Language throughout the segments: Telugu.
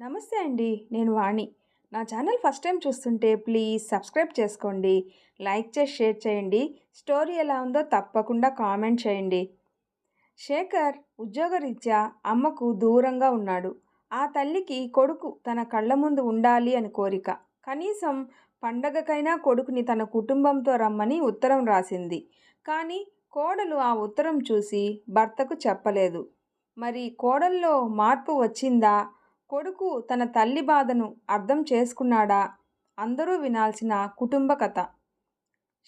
నమస్తే అండి. నేను వాణి. నా ఛానల్ ఫస్ట్ టైం చూస్తుంటే ప్లీజ్ సబ్స్క్రైబ్ చేసుకోండి. లైక్ చేసి షేర్ చేయండి. స్టోరీ ఎలా ఉందో తప్పకుండా కామెంట్ చేయండి. శేఖర్ ఉద్యోగరీత్యా అమ్మకు దూరంగా ఉన్నాడు. ఆ తల్లికి కొడుకు తన కళ్ళ ముందు ఉండాలి అని కోరిక. కనీసం పండగకైనా కొడుకుని తన కుటుంబంతో రమ్మని ఉత్తరం రాసింది. కానీ కోడలు ఆ ఉత్తరం చూసి భర్తకు చెప్పలేదు. మరి కోడల్లో మార్పు వచ్చిందా? కొడుకు తన తల్లి బాధను అర్థం చేసుకున్నాడా? అందరూ వినాల్సిన కుటుంబ కథ.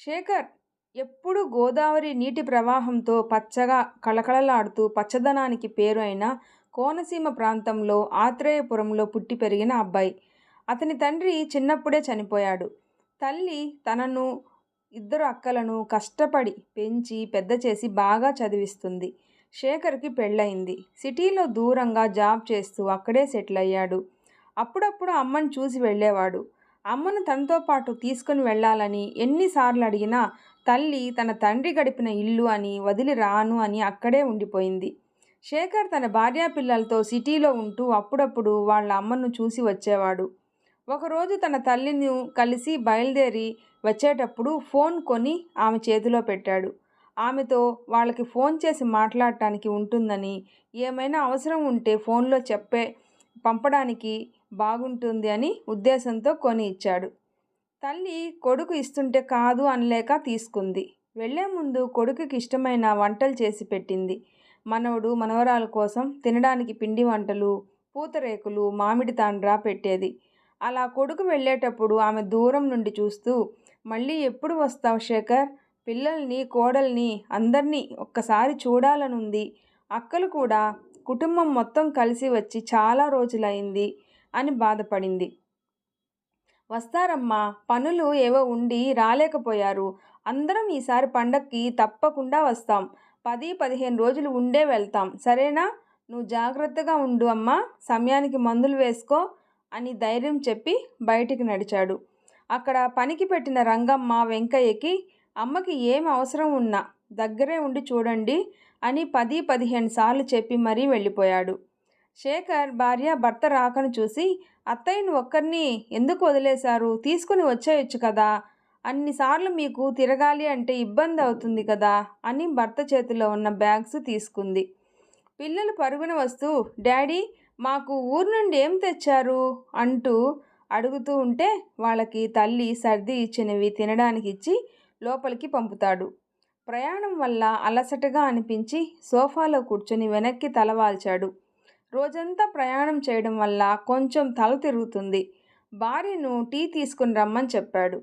శేఖర్ ఎప్పుడూ గోదావరి నీటి ప్రవాహంతో పచ్చగా కళకళలాడుతూ పచ్చదనానికి పేరు అయిన కోనసీమ ప్రాంతంలో ఆత్రేయపురంలో పుట్టి పెరిగిన అబ్బాయి. అతని తండ్రి చిన్నప్పుడే చనిపోయాడు. తల్లి తనను ఇద్దరు అక్కలను కష్టపడి పెంచి పెద్ద చేసి బాగా చదివిస్తుంది. శేఖర్కి పెళ్ళయింది. సిటీలో దూరంగా జాబ్ చేస్తూ అక్కడే సెటిల్ అయ్యాడు. అప్పుడప్పుడు అమ్మను చూసి వెళ్ళేవాడు. అమ్మను తనతో పాటు తీసుకుని వెళ్ళాలని ఎన్నిసార్లు అడిగినా తల్లి తన తండ్రి గడిపిన ఇల్లు అని వదిలి రాను అని అక్కడే ఉండిపోయింది. శేఖర్ తన భార్యాపిల్లలతో సిటీలో ఉంటూ అప్పుడప్పుడు వాళ్ళ అమ్మను చూసి వచ్చేవాడు. ఒకరోజు తన తల్లిని కలిసి బయలుదేరి వచ్చేటప్పుడు ఫోన్ కొని ఆమె చేతిలో పెట్టాడు. ఆమెతో వాళ్ళకి ఫోన్ చేసి మాట్లాడటానికి ఉంటుందని, ఏమైనా అవసరం ఉంటే ఫోన్లో పంపడానికి బాగుంటుంది అని ఉద్దేశంతో కొని ఇచ్చాడు. తల్లి కొడుకు ఇస్తుంటే కాదు అనలేక తీసుకుంది. వెళ్లే ముందు కొడుకుకి ఇష్టమైన వంటలు చేసి పెట్టింది. మనవడు మనవరాల కోసం తినడానికి పిండి వంటలు, పూతరేకులు, మామిడి తాండ్రా పెట్టేది. అలా కొడుకు వెళ్ళేటప్పుడు ఆమె దూరం నుండి చూస్తూ, మళ్ళీ ఎప్పుడు వస్తావు శేఖర్? పిల్లల్ని, కోడల్ని అందరినీ ఒక్కసారి చూడాలనుంది. అక్కలు కూడా కుటుంబం మొత్తం కలిసి వచ్చి చాలా రోజులైంది అని బాధపడింది. వస్తారమ్మా, పనులు ఏవో ఉండి రాలేకపోయారు. అందరం ఈసారి పండక్కి తప్పకుండా వస్తాం. 10-15 రోజులు ఉండే వెళ్తాం. సరేనా? నువ్వు జాగ్రత్తగా ఉండు అమ్మా, సమయానికి మందులు వేసుకో అని ధైర్యం చెప్పి బయటికి నడిచాడు. అక్కడ పనికి పెట్టిన రంగమ్మ వెంకయ్యకి అమ్మకి ఏం అవసరం ఉన్నా దగ్గరే ఉండి చూడండి అని 10-15 సార్లు చెప్పి మరీ వెళ్ళిపోయాడు. శేఖర్ భార్య భర్త రాకను చూసి, అత్తయ్యను ఒక్కరిని ఎందుకు వదిలేశారు? తీసుకుని వచ్చేయచ్చు కదా. అన్నిసార్లు మీకు తిరగాలి అంటే ఇబ్బంది అవుతుంది కదా అని భర్త చేతిలో ఉన్న బ్యాగ్స్ తీసుకుంది. పిల్లలు పరుగున వస్తూ, డాడీ మాకు ఊరు నుండి ఏం తెచ్చారు అంటూ అడుగుతూ ఉంటే వాళ్ళకి తల్లి సర్ది ఇచ్చినవి తినడానికి ఇచ్చి లోపలికి పంపుతాడు. ప్రయాణం వల్ల అలసటగా అనిపించి సోఫాలో కూర్చొని వెనక్కి తలవాల్చాడు. రోజంతా ప్రయాణం చేయడం వల్ల కొంచెం తల తిరుగుతుంది. భార్యను టీ తీసుకుని రమ్మని చెప్పాడు.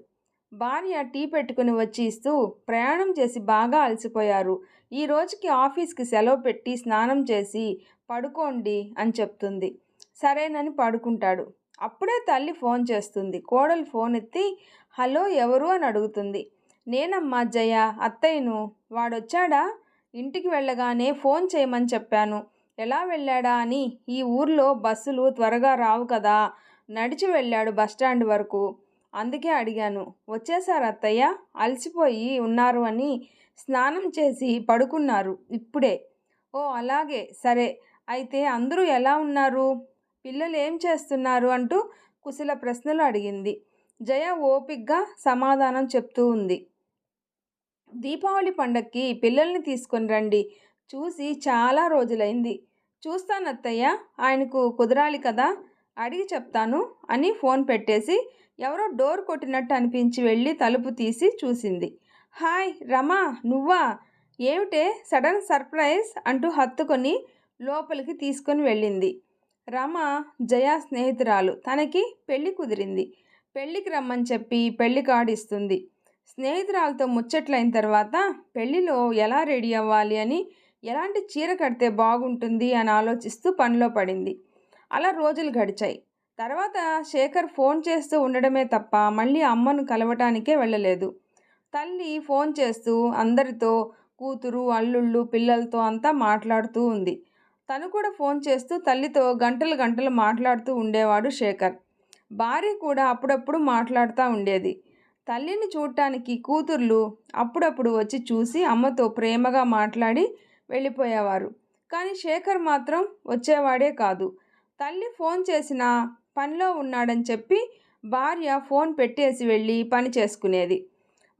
భార్య టీ పెట్టుకుని వచ్చి ఇస్తూ, ప్రయాణం చేసి బాగా అలసిపోయారు. ఈ రోజుకి ఆఫీస్కి సెలవు పెట్టి స్నానం చేసి పడుకోండి అని చెప్తుంది. సరేనని పడుకుంటాడు. అప్పుడే తల్లి ఫోన్ చేస్తుంది. కోడలు ఫోన్ ఎత్తి, హలో ఎవరు అని అడుగుతుంది. నేనమ్మా జయ, అత్తయ్యను. వాడొచ్చాడా? ఇంటికి వెళ్ళగానే ఫోన్ చేయమని చెప్పాను. ఎలా వెళ్ళాడా అని. ఈ ఊర్లో బస్సులు త్వరగా రావు కదా, నడిచి వెళ్ళాడు బస్టాండ్ వరకు. అందుకే అడిగాను. వచ్చేసారు అత్తయ్య? అలసిపోయి ఉన్నారు అని స్నానం చేసి పడుకున్నారు ఇప్పుడే. ఓ అలాగే, సరే. అయితే అందరూ ఎలా ఉన్నారు? పిల్లలు ఏం చేస్తున్నారు అంటూ కుశల ప్రశ్నలు అడిగింది. జయ ఓపిగ్గా సమాధానం చెప్తూ ఉంది. దీపావళి పండక్కి పిల్లల్ని తీసుకొని రండి. చూసి చాలా రోజులైంది. చూస్తానత్తయ్య, ఆయనకు కుదరాలి కదా, అడిగి చెప్తాను అని ఫోన్ పెట్టేసి ఎవరో డోర్ కొట్టినట్టు అనిపించి వెళ్ళి తలుపు తీసి చూసింది. హాయ్ రమా, నువ్వా? ఏమిటే సడన్ సర్ప్రైజ్ అంటూ హత్తుకొని లోపలికి తీసుకొని వెళ్ళింది. రమ జయ స్నేహితురాలు. తనకి పెళ్లి కుదిరింది. పెళ్లికి రమ్మని చెప్పి పెళ్లి కార్డు ఇస్తుంది. స్నేహితురాలతో ముచ్చట్లైన తర్వాత పెళ్లిలో ఎలా రెడీ అవ్వాలి అని, ఎలాంటి చీర కడితే బాగుంటుంది అని ఆలోచిస్తూ పనిలో పడింది. అలా రోజులు గడిచాయి. తర్వాత శేఖర్ ఫోన్ చేస్తూ ఉండడమే తప్ప మళ్ళీ అమ్మను కలవటానికే వెళ్ళలేదు. తల్లి ఫోన్ చేస్తూ అందరితో, కూతురు, అల్లుళ్ళు, పిల్లలతో అంతా మాట్లాడుతూ ఉంది. తను కూడా ఫోన్ చేస్తూ తల్లితో గంటలు గంటలు మాట్లాడుతూ ఉండేవాడు శేఖర్. భార్య కూడా అప్పుడప్పుడు మాట్లాడుతూ ఉండేది. తల్లిని చూడటానికి కూతుర్లు అప్పుడప్పుడు వచ్చి చూసి అమ్మతో ప్రేమగా మాట్లాడి వెళ్ళిపోయేవారు. కానీ శేఖర్ మాత్రం వచ్చేవాడే కాదు. తల్లి ఫోన్ చేసినా పనిలో ఉన్నాడని చెప్పి భార్య ఫోన్ పెట్టేసి వెళ్ళి పని చేసుకునేది.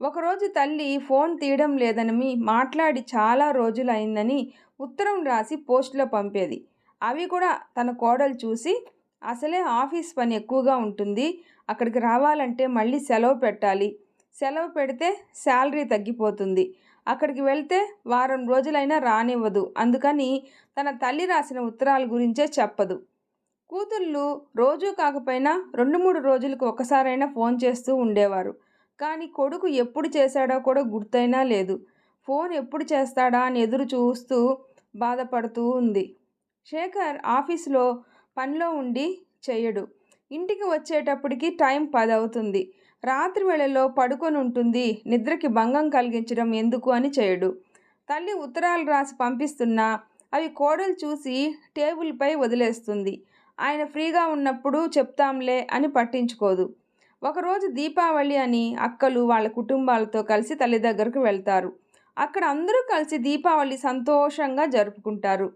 ఒకరోజు తల్లి ఫోన్ తీయడం లేదని మాట్లాడి చాలా రోజులైందని ఉత్తరం రాసి పోస్టులో పంపేది. అవి కూడా తన కోడలు చూసి, అసలే ఆఫీస్ పని ఎక్కువగా ఉంటుంది, అక్కడికి రావాలంటే మళ్ళీ సెలవు పెట్టాలి, సెలవు పెడితే శాలరీ తగ్గిపోతుంది, అక్కడికి వెళ్తే వారం రోజులైనా రానివ్వదు, అందుకని తన తల్లి రాసిన ఉత్తరాల గురించే చెప్పదు. కూతుళ్ళు రోజూ కాకపోయినా 2-3 రోజులకు ఒకసారైనా ఫోన్ చేస్తూ ఉండేవారు. కానీ కొడుకు ఎప్పుడు చేశాడో కూడా గుర్తైనా లేదు. ఫోన్ ఎప్పుడు చేస్తాడా అని ఎదురు చూస్తూ బాధపడుతూ ఉంది. శేఖర్ ఆఫీసులో పనిలో ఉండి చెయ్యడు. ఇంటికి వచ్చేటప్పటికి టైం 10 అవుతుంది. రాత్రి వేళల్లో పడుకొని ఉంటుంది, నిద్రకి భంగం కలిగించడం ఎందుకు అని చేయడు. తల్లి ఉత్తరాలు రాసి పంపిస్తున్నా అవి కోడలు చూసి టేబుల్పై వదిలేస్తుంది. ఆయన ఫ్రీగా ఉన్నప్పుడు చెప్తాంలే అని పట్టించుకోదు. ఒకరోజు దీపావళి అని అక్కలు వాళ్ళ కుటుంబాలతో కలిసి తల్లి దగ్గరకు వెళ్తారు. అక్కడ అందరూ కలిసి దీపావళి సంతోషంగా జరుపుకుంటారు.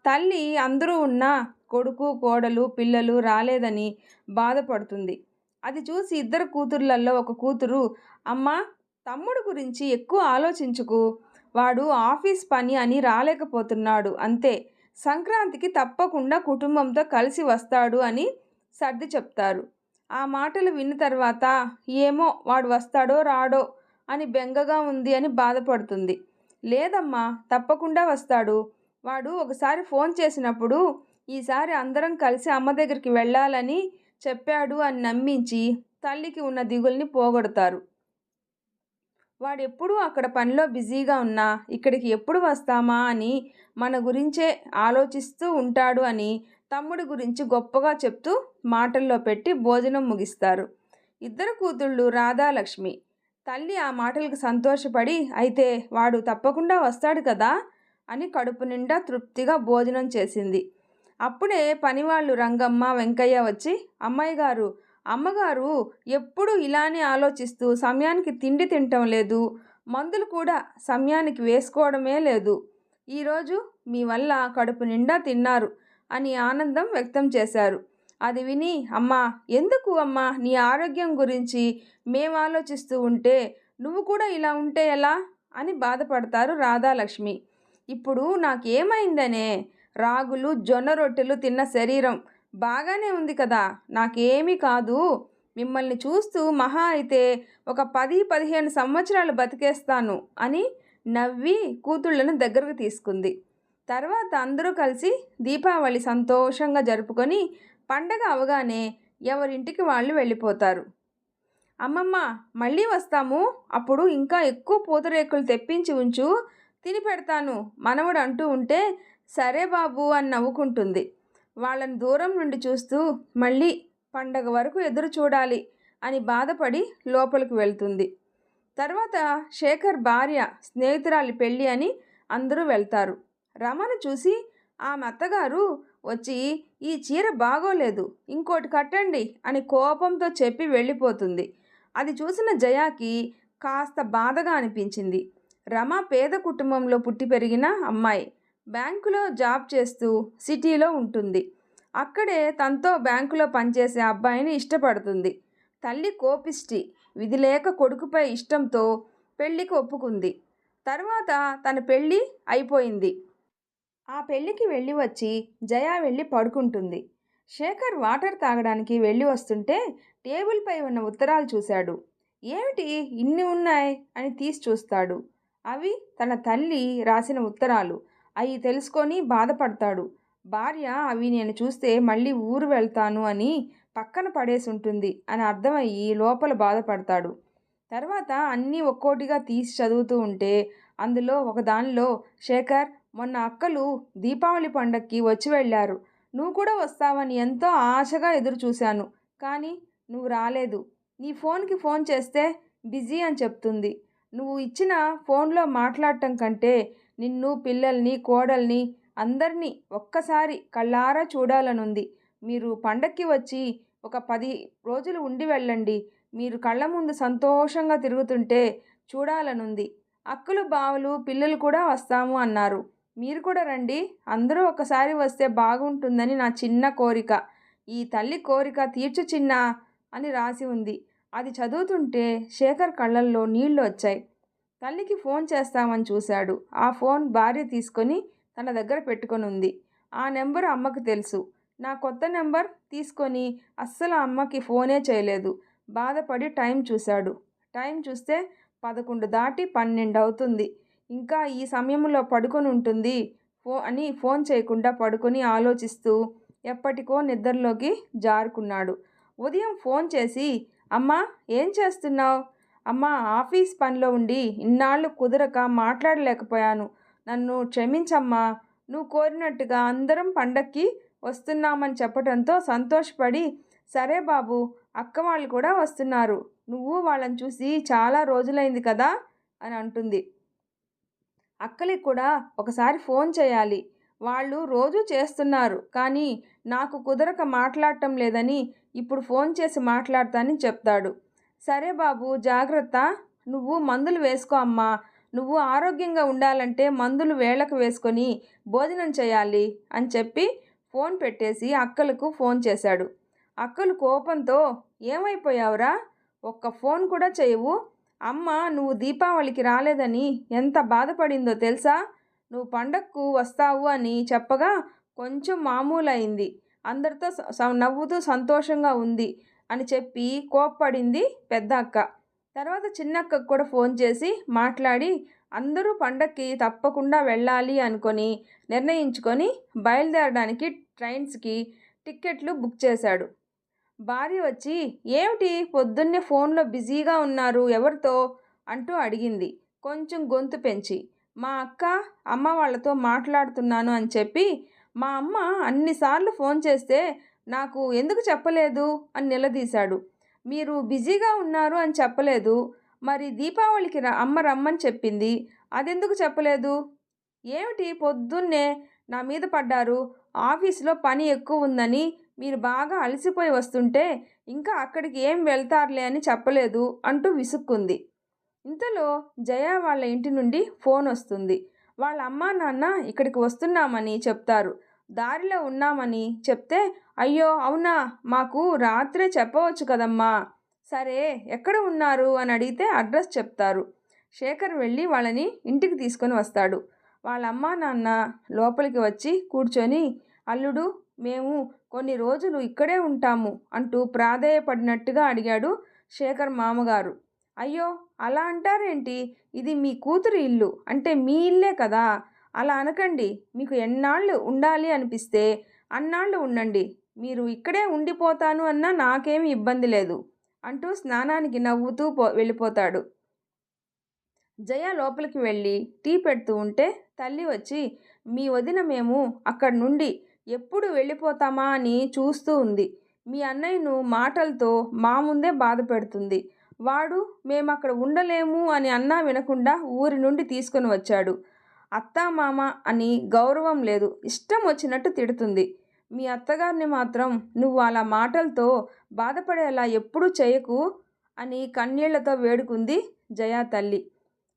తల్లి అందరూ ఉన్నా కొడుకు, కోడలు, పిల్లలు రాలేదని బాధపడుతుంది. అది చూసి ఇద్దరు కూతుర్లలో ఒక కూతురు, అమ్మా, తమ్ముడు గురించి ఎక్కువ ఆలోచించుకు, వాడు ఆఫీస్ పని అని రాలేకపోతున్నాడు అంతే, సంక్రాంతికి తప్పకుండా కుటుంబంతో కలిసి వస్తాడు అని సర్ది చెప్తారు. ఆ మాటలు విన్న తర్వాత ఏమో వాడు వస్తాడో రాడో అని బెంగగా ఉంది అని బాధపడుతుంది. లేదమ్మా, తప్పకుండా వస్తాడు, వాడు ఒకసారి ఫోన్ చేసినప్పుడు ఈసారి అందరం కలిసి అమ్మ దగ్గరికి వెళ్ళాలని చెప్పాడు అని నమ్మించి తల్లికి ఉన్న దిగుల్ని పోగొడతారు. వాడెప్పుడూ అక్కడ పనిలో బిజీగా ఉన్నా ఇక్కడికి ఎప్పుడు వస్తామా అని మన గురించే ఆలోచిస్తూ ఉంటాడు అని తమ్ముడి గురించి గొప్పగా చెప్తూ మాటల్లో పెట్టి భోజనం ముగిస్తారు. ఇద్దరు కూతుళ్ళు రాధాలక్ష్మి. తల్లి ఆ మాటలకు సంతోషపడి, అయితే వాడు తప్పకుండా వస్తాడు కదా అని కడుపు నిండా తృప్తిగా భోజనం చేసింది. అప్పుడే పనివాళ్ళు రంగమ్మ, వెంకయ్య వచ్చి, అమ్మాయి గారు, అమ్మగారు ఎప్పుడూ ఇలానే ఆలోచిస్తూ సమయానికి తిండి తినటం లేదు, మందులు కూడా సమయానికి వేసుకోవడమే లేదు, ఈరోజు మీ వల్ల కడుపు నిండా తిన్నారు అని ఆనందం వ్యక్తం చేశారు. అది విని, అమ్మా, ఎందుకు అమ్మా, నీ ఆరోగ్యం గురించి మేము ఆలోచిస్తూ ఉంటే నువ్వు కూడా ఇలా ఉంటే ఎలా అని బాధపడతారు రాధాలక్ష్మి. ఇప్పుడు నాకేమైందనే, రాగులు, జొన్న రొట్టెలు తిన్న శరీరం బాగానే ఉంది కదా, నాకేమీ కాదు, మిమ్మల్ని చూస్తూ మహా అయితే ఒక 10-15 సంవత్సరాలు బతికేస్తాను అని నవ్వి కూతుళ్ళను దగ్గరకు తీసుకుంది. తర్వాత అందరూ కలిసి దీపావళి సంతోషంగా జరుపుకొని పండగ అవగానే ఎవరింటికి వాళ్ళు వెళ్ళిపోతారు. అమ్మమ్మ, మళ్ళీ వస్తాము, అప్పుడు ఇంకా ఎక్కువ పూతరేకులు తెప్పించి ఉంచు, తిని పెడతాను మనవడు అంటూ ఉంటే, సరే బాబు అని నవ్వుకుంటుంది. వాళ్ళని దూరం నుండి చూస్తూ మళ్ళీ పండగ వరకు ఎదురు చూడాలి అని బాధపడి లోపలికి వెళ్తుంది. తర్వాత శేఖర్ భార్య స్నేహితురాలి పెళ్ళి అని అందరూ వెళ్తారు. రమను చూసి ఆమె అత్తగారు వచ్చి, ఈ చీర బాగోలేదు, ఇంకోటి కట్టండి అని కోపంతో చెప్పి వెళ్ళిపోతుంది. అది చూసిన జయాకి కాస్త బాధగా అనిపించింది. రమ పేద కుటుంబంలో పుట్టి పెరిగిన అమ్మాయి. బ్యాంకులో జాబ్ చేస్తూ సిటీలో ఉంటుంది. అక్కడే తనతో బ్యాంకులో పనిచేసే అబ్బాయిని ఇష్టపడుతుంది. తల్లి కోపిష్టి, విధి లేక కొడుకుపై ఇష్టంతో పెళ్ళికి ఒప్పుకుంది. తర్వాత తన పెళ్ళి అయిపోయింది. ఆ పెళ్ళికి వెళ్ళి వచ్చి జయ వెళ్ళి పడుకుంటుంది. శేఖర్ వాటర్ తాగడానికి వెళ్ళి వస్తుంటే టేబుల్పై ఉన్న ఉత్తరాలు చూశాడు. ఏమిటి ఇన్ని ఉన్నాయి అని తీసి చూస్తాడు. అవి తన తల్లి రాసిన ఉత్తరాలు. అవి తెలుసుకొని బాధపడతాడు. భార్య అవి నేను చూస్తే మళ్ళీ ఊరు వెళ్తాను అని పక్కన పడేసి ఉంటుంది అని అర్థమయ్యి లోపల బాధపడతాడు. తర్వాత అన్నీ ఒక్కోటిగా తీసి చదువుతూ ఉంటే అందులో ఒకదానిలో, శేఖర్, మొన్న అక్కలు దీపావళి పండక్కి వచ్చి వెళ్ళారు, నువ్వు కూడా వస్తావని ఎంతో ఆశగా ఎదురు చూశాను, కానీ నువ్వు రాలేదు, నీ ఫోన్కి ఫోన్ చేస్తే బిజీ అని చెప్తుంది, నువ్వు ఇచ్చిన ఫోన్లో మాట్లాడటం కంటే నిన్ను, పిల్లల్ని, కోడల్ని అందరినీ ఒక్కసారి కళ్ళారా చూడాలనుంది, మీరు పండక్కి వచ్చి ఒక 10 రోజులు ఉండి వెళ్ళండి, మీరు కళ్ళ ముందు సంతోషంగా తిరుగుతుంటే చూడాలనుంది, అక్కలు, బావలు, పిల్లలు కూడా వస్తాము అన్నారు, మీరు కూడా రండి. అందరూ ఒకసారి వస్తే బాగుంటుందని నా చిన్న కోరిక. ఈ తల్లి కోరిక తీర్చు చిన్నా అని రాసి ఉంది. అది చదువుతుంటే శేఖర్ కళ్ళల్లో నీళ్లు వచ్చాయి. తల్లికి ఫోన్ చేస్తామని చూశాడు. ఆ ఫోన్ భార్య తీసుకొని తన దగ్గర పెట్టుకొని ఉంది. ఆ నెంబర్ అమ్మకు తెలుసు. నా కొత్త నెంబర్ తీసుకొని అస్సలు అమ్మకి ఫోనే చేయలేదు. బాధపడి టైం చూశాడు. టైం చూస్తే 11 దాటి 12 అవుతుంది. ఇంకా ఈ సమయంలో పడుకొని ఉంటుంది అని ఫోన్ చేయకుండా పడుకొని ఆలోచిస్తూ ఎప్పటికో నిద్రలోకి జారుకున్నాడు. ఉదయం ఫోన్ చేసి, అమ్మా ఏం చేస్తున్నావు? అమ్మా, ఆఫీస్ పనిలో ఉండి ఇన్నాళ్ళు కుదరక మాట్లాడలేకపోయాను. నన్ను క్షమించమ్మా. నువ్వు కోరినట్టుగా అందరం పండక్కి వస్తున్నామని చెప్పడంతో సంతోషపడి, సరే బాబు, అక్క వాళ్ళు కూడా వస్తున్నారు. నువ్వు వాళ్ళని చూసి చాలా రోజులైంది కదా అని అంటుంది. అక్కలికి కూడా ఒకసారి ఫోన్ చేయాలి. వాళ్ళు రోజూ చేస్తున్నారు, కానీ నాకు కుదరక మాట్లాడటం లేదని ఇప్పుడు ఫోన్ చేసి మాట్లాడతానని చెప్తాడు. సరే బాబు, జాగ్రత్త. నువ్వు మందులు వేసుకో అమ్మా. నువ్వు ఆరోగ్యంగా ఉండాలంటే మందులు వేళకు వేసుకొని భోజనం చేయాలి అని చెప్పి ఫోన్ పెట్టేసి అక్కలకు ఫోన్ చేశాడు. అక్కలు కోపంతో, ఏమైపోయావురా? ఒక్క ఫోన్ కూడా చేయవు. అమ్మ నువ్వు దీపావళికి రాలేదని ఎంత బాధపడిందో తెలుసా? నువ్వు పండగకు వస్తావు అని చెప్పగా కొంచెం మామూలైంది. అందరితో నవ్వుతూ సంతోషంగా ఉంది అని చెప్పి కోప్పడింది పెద్ద అక్క. తర్వాత చిన్నక్కకు కూడా ఫోన్ చేసి మాట్లాడి అందరూ పండక్కి తప్పకుండా వెళ్ళాలి అనుకొని నిర్ణయించుకొని బయలుదేరడానికి ట్రైన్స్కి టిక్కెట్లు బుక్ చేశాడు. భార్య వచ్చి, ఏమిటి పొద్దున్నే ఫోన్లో బిజీగా ఉన్నారు, ఎవరితో అంటూ అడిగింది కొంచెం గొంతు పెంచి. మా అక్క అమ్మ వాళ్ళతో మాట్లాడుతున్నాను అని చెప్పి, మా అమ్మ అన్నిసార్లు ఫోన్ చేస్తే నాకు ఎందుకు చెప్పలేదు అని నిలదీశాడు. మీరు బిజీగా ఉన్నారు అని చెప్పలేదు, మరి దీపావళికి అమ్మ రమ్మని చెప్పింది, అదెందుకు చెప్పలేదు? ఏమిటి పొద్దున్నే నా మీద పడ్డారు? ఆఫీసులో పని ఎక్కువ ఉందని మీరు బాగా అలసిపోయి వస్తుంటే ఇంకా అక్కడికి ఏం వెళ్తారులే అని చెప్పలేదు అంటూ విసుక్కుంది. ఇంతలో జయ వాళ్ళ ఇంటి నుండి ఫోన్ వస్తుంది. వాళ్ళ అమ్మా నాన్న ఇక్కడికి వస్తున్నామని చెప్తారు. దారిలో ఉన్నామని చెప్తే, అయ్యో అవునా, మాకు రాత్రే చెప్పవచ్చు కదమ్మా. సరే ఎక్కడ ఉన్నారు అని అడిగితే అడ్రస్ చెప్తారు. శేఖర్ వెళ్ళి వాళ్ళని ఇంటికి తీసుకొని వస్తాడు. వాళ్ళ అమ్మా నాన్న లోపలికి వచ్చి కూర్చొని, అల్లుడు, మేము కొన్ని రోజులు ఇక్కడే ఉంటాము అంటూ ప్రాధేయపడినట్టుగా అడిగాడు శేఖర్ మామగారు. అయ్యో అలా అంటారేంటి? ఇది మీ కూతురు ఇల్లు, అంటే మీ ఇల్లే కదా. అలా అనకండి. మీకు ఎన్నాళ్ళు ఉండాలి అనిపిస్తే అన్నాళ్ళు ఉండండి. మీరు ఇక్కడే ఉండిపోతాను అన్నా నాకేమీ ఇబ్బంది లేదు అంటూ స్నానానికి నవ్వుతూ వెళ్ళిపోతాడు. జయ లోపలికి వెళ్ళి టీ పెడుతూ ఉంటే తల్లి వచ్చి, మీ వదిన మేము అక్కడి నుండి ఎప్పుడు వెళ్ళిపోతామా అని చూస్తూ ఉంది. మీ అన్నయ్యను మాటలతో మా ముందే బాధ పెడుతుంది. వాడు మేము అక్కడ ఉండలేము అని అన్నా వినకుండా ఊరి నుండి తీసుకొని వచ్చాడు. అత్తా మామ అని గౌరవం లేదు, ఇష్టం వచ్చినట్టు తిడుతుంది. మీ అత్తగారిని మాత్రం నువ్వు అలా మాటలతో బాధపడేలా ఎప్పుడూ చేయకు అని కన్నీళ్లతో వేడుకుంది జయా తల్లి.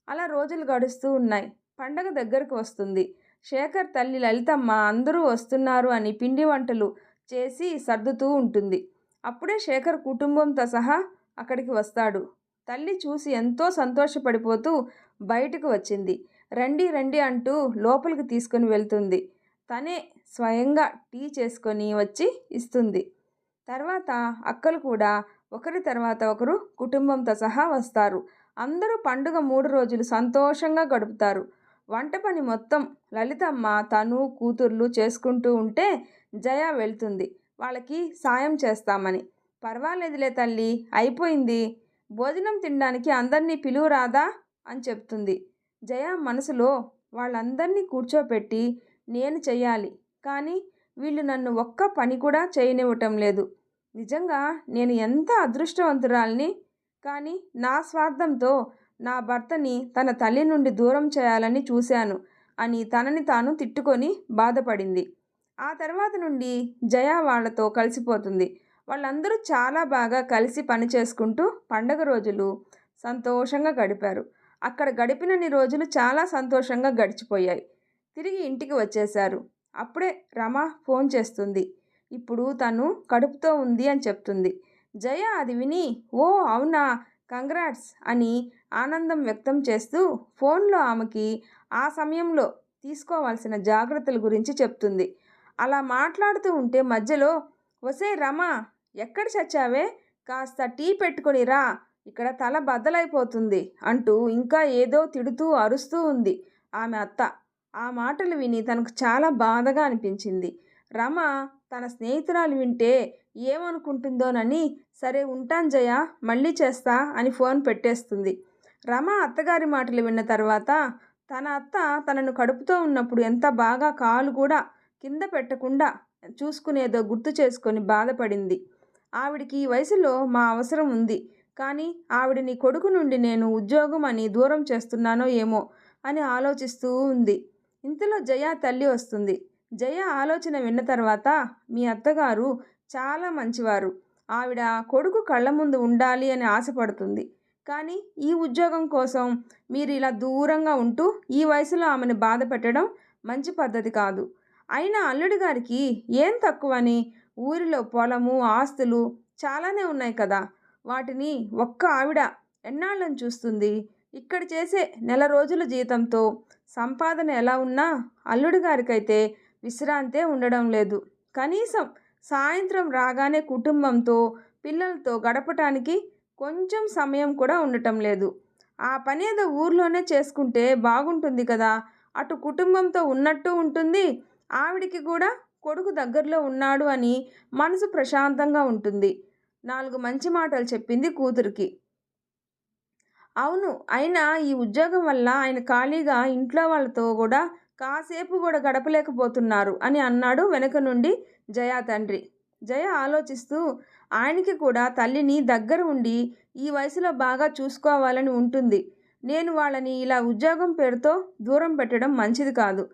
అలా రోజులు గడుస్తూ ఉన్నాయి. పండగ దగ్గరకు వస్తుంది. శేఖర్ తల్లి లలితమ్మ అందరూ వస్తున్నారు అని పిండి వంటలు చేసి సర్దుతూ ఉంటుంది. అప్పుడే శేఖర్ కుటుంబంతో సహా అక్కడికి వస్తాడు. తల్లి చూసి ఎంతో సంతోషపడిపోతూ బయటకు వచ్చింది. రండి రండి అంటూ లోపలికి తీసుకొని వెళ్తుంది. తనే స్వయంగా టీ చేసుకొని వచ్చి ఇస్తుంది. తర్వాత అక్కలు కూడా ఒకరి తర్వాత ఒకరు కుటుంబంతో సహా వస్తారు. అందరూ పండుగ 3 రోజులు సంతోషంగా గడుపుతారు. వంట పని మొత్తం లలితమ్మ తను కూతుర్లు చేసుకుంటూ ఉంటే జయ వెళ్తుంది వాళ్ళకి సాయం చేస్తామని. పర్వాలేదులే తల్లి, అయిపోయింది. భోజనం తినడానికి అందరినీ పిలువురాదా అని చెప్తుంది. జయ మనసులో, వాళ్ళందరినీ కూర్చోపెట్టి నేను చెయ్యాలి, కానీ వీళ్ళు నన్ను ఒక్క పని కూడా చేయనివ్వటం లేదు. నిజంగా నేను ఎంత అదృష్టవంతురాల్ని. కానీ నా స్వార్థంతో నా భర్తని తన తల్లి నుండి దూరం చేయాలని చూశాను అని తనని తాను తిట్టుకొని బాధపడింది. ఆ తర్వాత నుండి జయ వాళ్ళతో కలిసిపోతుంది. వాళ్ళందరూ చాలా బాగా కలిసి పని చేసుకుంటూ పండగ రోజులు సంతోషంగా గడిపారు. అక్కడ గడిపినన్ని రోజులు చాలా సంతోషంగా గడిచిపోయాయి. తిరిగి ఇంటికి వచ్చేశారు. అప్పుడే రమ ఫోన్ చేస్తుంది. ఇప్పుడు తను కడుపుతో ఉంది అని చెప్తుంది. జయ అది విని ఓ అవునా, కంగ్రాట్స్ అని ఆనందం వ్యక్తం చేస్తూ ఫోన్లో ఆమెకి ఆ సమయంలో తీసుకోవాల్సిన జాగ్రత్తల గురించి చెప్తుంది. అలా మాట్లాడుతూ ఉంటే మధ్యలో ఒసే రమ, ఎక్కడ చచ్చావే, కాస్త టీ పెట్టుకొని రా, ఇక్కడ తల బద్దలైపోతుంది అంటూ ఇంకా ఏదో తిడుతూ అరుస్తూ ఉంది ఆమె అత్త. ఆ మాటలు విని తనకు చాలా బాధగా అనిపించింది. రమ తన స్నేహితురాలు వింటే ఏమనుకుంటుందోనని సరే ఉంటాను జయ, మళ్ళీ చేస్తా అని ఫోన్ పెట్టేస్తుంది. రమ అత్తగారి మాటలు విన్న తర్వాత తన అత్త తనను కడుపుతో ఉన్నప్పుడు ఎంత బాగా కాలు కూడా కింద పెట్టకుండా చూసుకునేదో గుర్తు చేసుకొని బాధపడింది. ఆవిడికి ఈ వయసులో మా అవసరం ఉంది, కానీ ఆవిడ నీ కొడుకు నుండి నేను ఉద్యోగం అని దూరం చేస్తున్నానో ఏమో అని ఆలోచిస్తూ ఉంది. ఇంతలో జయ తల్లి వస్తుంది. జయ ఆలోచన విన్న తర్వాత మీ అత్తగారు చాలా మంచివారు, ఆవిడ కొడుకు కళ్ళ ముందు ఉండాలి అని ఆశపడుతుంది. కానీ ఈ ఉద్యోగం కోసం మీరు ఇలా దూరంగా ఉంటూ ఈ వయసులో ఆమెను బాధ పెట్టడం మంచి పద్ధతి కాదు. అయినా అల్లుడి గారికి ఏం తక్కువని, ఊరిలో పొలము ఆస్తులు చాలానే ఉన్నాయి కదా, వాటిని ఒక్క ఆవిడ ఎన్నాళ్ళని చూస్తుంది. ఇక్కడ చేసే నెల రోజుల జీతంతో సంపాదన ఎలా ఉన్నా అల్లుడి గారికైతే విశ్రాంతే ఉండడం లేదు. కనీసం సాయంత్రం రాగానే కుటుంబంతో పిల్లలతో గడపటానికి కొంచెం సమయం కూడా ఉండటం లేదు. ఆ పని ఏదో ఊర్లోనే చేసుకుంటే బాగుంటుంది కదా, అటు కుటుంబంతో ఉన్నట్టు ఉంటుంది, ఆవిడికి కూడా కొడుకు దగ్గరలో ఉన్నాడు అని మనసు ప్రశాంతంగా ఉంటుంది. 4 మంచి మాటలు చెప్పింది కూతురికి. అవును, అయినా ఈ ఉద్యోగం వల్ల ఆయన ఖాళీగా ఇంట్లో వాళ్ళతో కూడా కాసేపు కూడా గడపలేకపోతున్నారు అని అన్నాడు వెనక నుండి జయ తండ్రి. జయ ఆలోచిస్తూ ఆయనకి కూడా తల్లిని దగ్గర ఉండి ఈ వయసులో బాగా చూసుకోవాలని ఉంటుంది. నేను వాళ్ళని ఇలా ఉద్యోగం పేరుతో దూరం పెట్టడం మంచిది కాదు.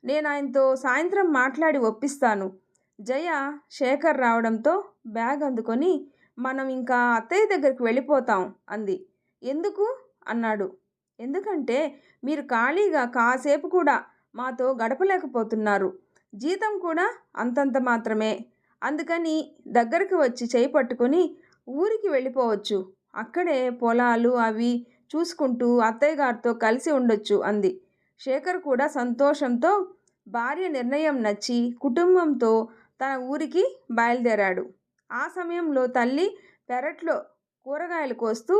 నేను ఆయనతో సాయంత్రం మాట్లాడి ఒప్పిస్తాను. జయ శేఖర్ రావడంతో బ్యాగ్ అందుకొని మనం ఇంకా అత్తయ్య దగ్గరికి వెళ్ళిపోతాం అంది. ఎందుకు అన్నాడు. ఎందుకంటే మీరు ఖాళీగా కాసేపు కూడా మాతో గడపలేకపోతున్నారు, జీతం కూడా అంతంత మాత్రమే, అందుకని దగ్గరికి వచ్చి చేయి పట్టుకొని ఊరికి వెళ్ళిపోవచ్చు, అక్కడే పొలాలు అవి చూసుకుంటూ అత్తయ్య గారితో కలిసి ఉండొచ్చు అంది. శేఖర్ కూడా సంతోషంతో భార్య నిర్ణయం నచ్చి కుటుంబంతో తన ఊరికి బయలుదేరాడు. ఆ సమయంలో తల్లి పెరట్లో కూరగాయలు కోస్తూ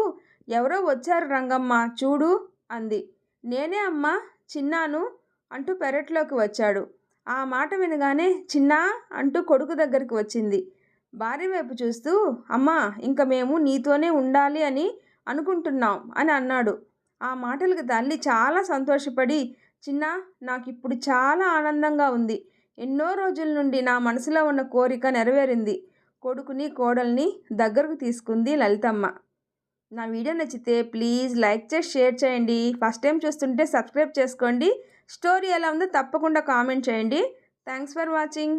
ఎవరో వచ్చారు రంగమ్మ చూడు అంది. నేనే అమ్మా, చిన్నాను అంటూ పెరట్లోకి వచ్చాడు. ఆ మాట వినగానే చిన్నా అంటూ కొడుకు దగ్గరికి వచ్చింది. భార్య వైపు చూస్తూ అమ్మా, ఇంక మేము నీతోనే ఉండాలి అని అనుకుంటున్నాం అని అన్నాడు. ఆ మాటలకు తల్లి చాలా సంతోషపడి చిన్నా, నాకు ఇప్పుడు చాలా ఆనందంగా ఉంది, ఎన్నో రోజుల నుండి నా మనసులో ఉన్న కోరిక నెరవేరింది. కొడుకుని కోడల్ని దగ్గరకు తీసుకుంది లలితమ్మ. నా వీడియో నచ్చితే ప్లీజ్ లైక్ చేసి షేర్ చేయండి. ఫస్ట్ టైం చూస్తుంటే సబ్స్క్రైబ్ చేసుకోండి. స్టోరీ ఎలా ఉందో తప్పకుండా కామెంట్ చేయండి. Thanks for watching.